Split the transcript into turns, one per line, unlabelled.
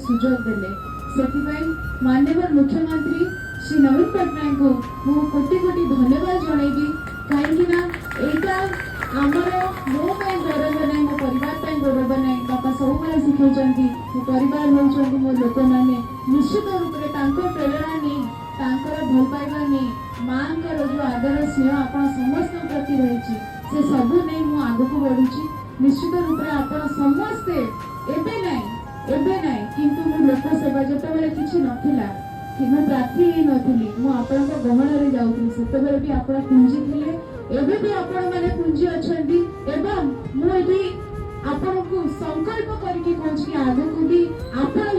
सुजोग देले से माननीय मुख्यमंत्री श्री नवीन पट्टनायक को मु कोटि कोटि धन्यवाद जनइबी कहीं एटा आमर मो गौरव ना मो परिवार गौरव ना बापा सब शिखई मो परिवार हूँ मो लोक मैंने निश्चित रूप से प्रेरणा नहीं भल पाइबा नहीं माँ जो आदर स्नेह आप समस्त प्रति रही से सबू नहीं मु आग को बढ़ुची निश्चित रूप से आप समस्ते एबे नहीं किंतु मो लोक सेवा जिते किसी नथिला कि मैं प्रार्थी ही नथिली मु आपण गहन जाऊँगी से भी आप पुंजी थे एबे भी आपण माने पुंजी अछंती एवं मु एठी आपण को संकल्प करके कहूँ कि आगु को भी आपण